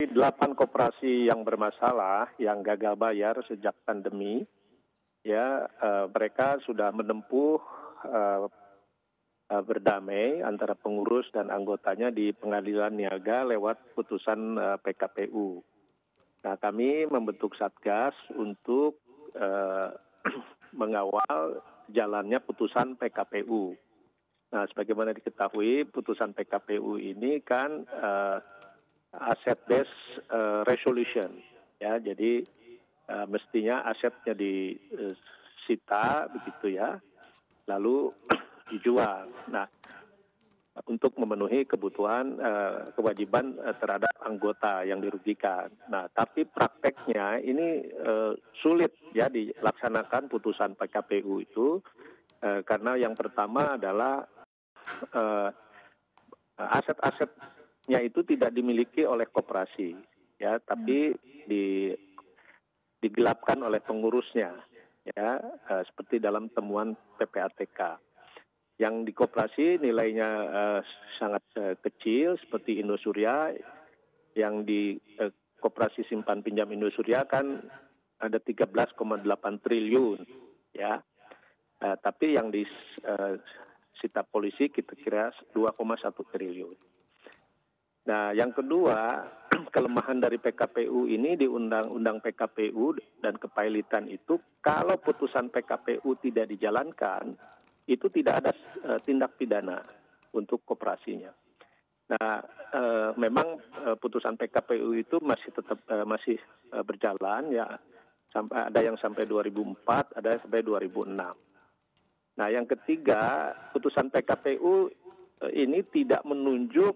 dari 8 koperasi yang bermasalah, yang gagal bayar sejak pandemi, ya mereka sudah menempuh berdamai antara pengurus dan anggotanya di Pengadilan Niaga lewat putusan PKPU. Nah, kami membentuk Satgas untuk mengawal jalannya putusan PKPU. Nah, sebagaimana diketahui, putusan PKPU ini kan asset based resolution, ya. Jadi mestinya asetnya disita, begitu ya, lalu dijual. Nah, untuk memenuhi kebutuhan kewajiban terhadap anggota yang dirugikan. Nah, tapi prakteknya ini sulit ya dilaksanakan putusan PKPU itu karena yang pertama adalah aset-asetnya itu tidak dimiliki oleh koperasi, ya, tapi digelapkan oleh pengurusnya, ya, seperti dalam temuan PPATK. Yang di koperasi nilainya sangat kecil, seperti Indosuria, yang di koperasi simpan pinjam Indosuria kan ada 13,8 triliun, ya. Tapi yang disita polisi kita kira 2,1 triliun. Nah, yang kedua, kelemahan dari PKPU ini di Undang-Undang PKPU dan kepailitan itu, kalau putusan PKPU tidak dijalankan, itu tidak ada tindak pidana untuk koperasinya. Nah, memang putusan PKPU itu masih tetap berjalan, ya, sampai ada yang sampai 2004, ada yang sampai 2006. Nah, yang ketiga, putusan PKPU ini tidak menunjuk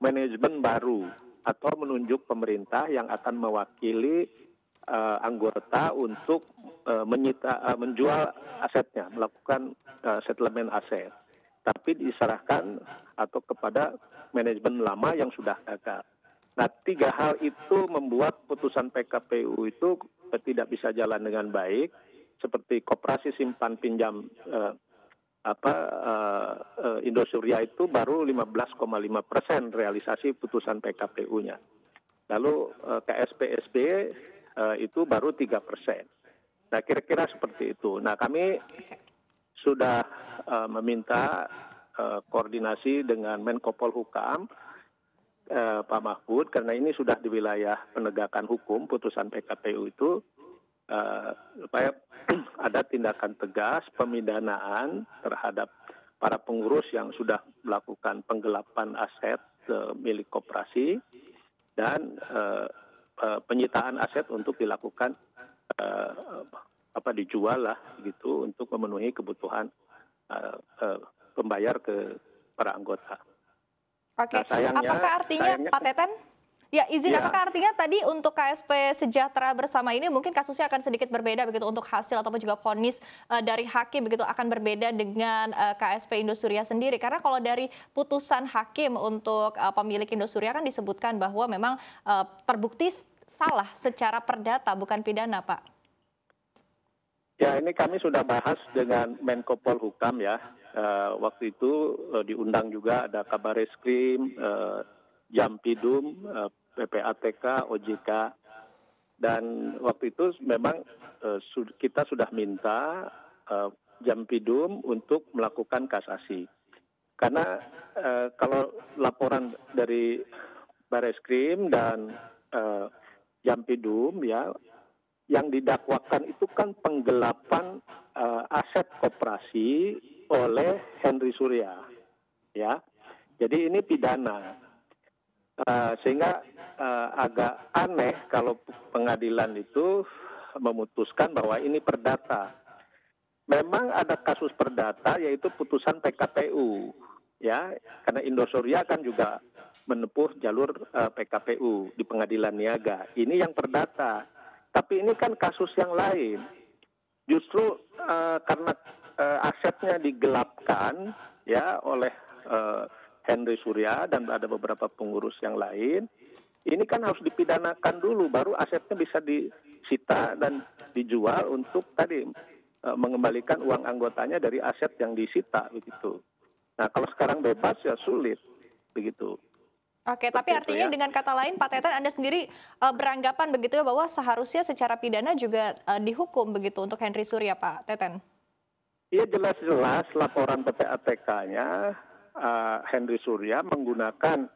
manajemen baru atau menunjuk pemerintah yang akan mewakili anggota untuk menjual asetnya, melakukan settlement aset. Tapi diserahkan atau kepada manajemen lama yang sudah gagal. Nah, tiga hal itu membuat putusan PKPU itu tidak bisa jalan dengan baik. Seperti koperasi simpan pinjam Indosuria itu baru 15,5% realisasi putusan PKPU-nya. Lalu KSPSB itu baru 3%. Nah, kira-kira seperti itu. Nah, kami sudah meminta koordinasi dengan Menko Polhukam, Pak Mahfud, karena ini sudah di wilayah penegakan hukum putusan PKPU itu, supaya ada tindakan tegas pemidanaan terhadap para pengurus yang sudah melakukan penggelapan aset milik koperasi dan penyitaan aset untuk dilakukan dijual lah gitu untuk memenuhi kebutuhan pembayar ke para anggota. Oke. Nah, sayangnya, apakah artinya Pak Teten? Ya, izin, ya. Apakah artinya tadi untuk KSP Sejahtera Bersama ini mungkin kasusnya akan sedikit berbeda begitu untuk hasil ataupun juga vonis dari hakim begitu akan berbeda dengan KSP Indosuria sendiri? Karena kalau dari putusan hakim untuk pemilik Indosuria kan disebutkan bahwa memang terbukti salah secara perdata bukan pidana, Pak. Ya, ini kami sudah bahas dengan Menko Polhukam ya. Waktu itu diundang juga ada Kabareskrim, Jampidum, PPATK, OJK, dan waktu itu memang kita sudah minta Jampidum untuk melakukan kasasi. Karena kalau laporan dari Bareskrim dan Jampidum ya, yang didakwakan itu kan penggelapan aset koperasi oleh Henry Surya, ya. Jadi ini pidana. Sehingga agak aneh kalau pengadilan itu memutuskan bahwa ini perdata. Memang ada kasus perdata yaitu putusan PKPU, ya, karena Indosuria kan juga menempuh jalur PKPU di Pengadilan Niaga. Ini yang perdata. Tapi ini kan kasus yang lain. Justru karena asetnya digelapkan ya oleh Henry Surya dan ada beberapa pengurus yang lain, ini kan harus dipidanakan dulu, baru asetnya bisa disita dan dijual untuk tadi mengembalikan uang anggotanya dari aset yang disita begitu. Nah, kalau sekarang bebas ya sulit begitu. Oke, tapi seperti itu artinya ya. dengan kata lain Pak Teten Anda sendiri, beranggapan begitu ya bahwa seharusnya secara pidana juga, dihukum begitu untuk Henry Surya, Pak Teten? Iya jelas-jelas laporan PPATK-nya Henry Surya menggunakan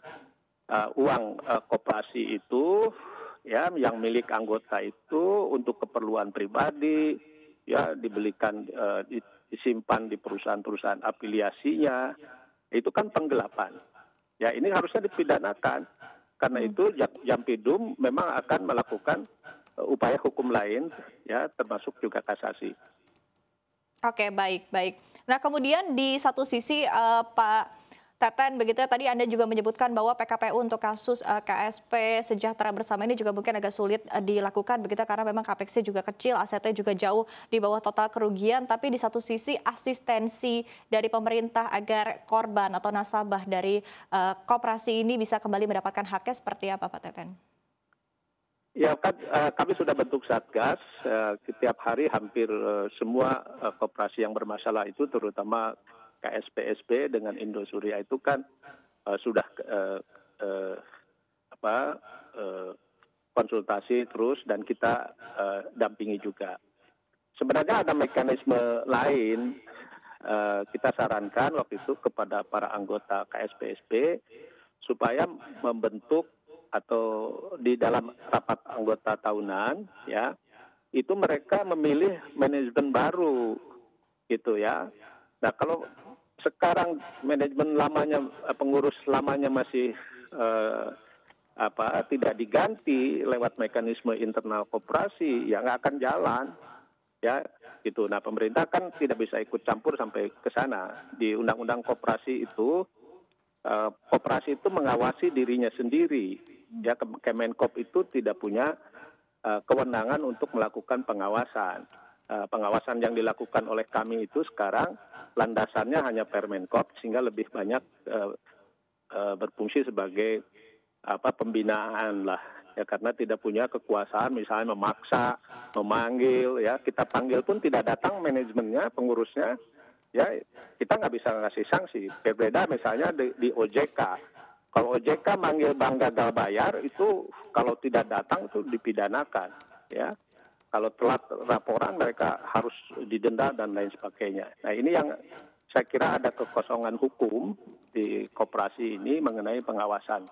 uang koperasi itu ya yang milik anggota itu untuk keperluan pribadi ya dibelikan disimpan di perusahaan-perusahaan afiliasinya itu kan penggelapan ya ini harusnya dipidanakan karena Hmm. itu Jampidum memang akan melakukan upaya hukum lain ya termasuk juga kasasi. Oke, baik baik. Nah, kemudian di satu sisi, Pak Teten begitu ya, tadi Anda juga menyebutkan bahwa PKPU untuk kasus, KSP Sejahtera Bersama ini juga mungkin agak sulit, dilakukan begitu ya, karena memang kapexnya juga kecil, asetnya juga jauh di bawah total kerugian. Tapi di satu sisi asistensi dari pemerintah agar korban atau nasabah dari, koperasi ini bisa kembali mendapatkan haknya seperti apa, Pak Teten? Ya kan kami sudah bentuk satgas, setiap hari hampir semua koperasi yang bermasalah itu terutama KSP-SP dengan Indosuria itu kan sudah eh, apa, eh, konsultasi terus dan kita dampingi juga. Sebenarnya ada mekanisme lain, kita sarankan waktu itu kepada para anggota KSP-SP supaya membentuk atau di dalam rapat anggota tahunan ya itu mereka memilih manajemen baru gitu ya. Nah kalau sekarang manajemen lamanya pengurus lamanya masih eh, tidak diganti lewat mekanisme internal koperasi ya nggak akan jalan ya gitu. Nah pemerintah kan tidak bisa ikut campur sampai ke sana di undang-undang koperasi itu. Koperasi itu mengawasi dirinya sendiri. Ya, Kemenkop itu tidak punya kewenangan untuk melakukan pengawasan. Pengawasan yang dilakukan oleh kami itu sekarang landasannya hanya Permenkop sehingga lebih banyak berfungsi sebagai pembinaan lah. Ya karena tidak punya kekuasaan misalnya memaksa, memanggil ya kita panggil pun tidak datang manajemennya, pengurusnya ya kita nggak bisa ngasih sanksi. Berbeda misalnya di OJK. Kalau OJK manggil bank gagal bayar itu kalau tidak datang itu dipidanakan. Ya, kalau telat laporan mereka harus didenda dan lain sebagainya. Nah ini yang saya kira ada kekosongan hukum di koperasi ini mengenai pengawasan.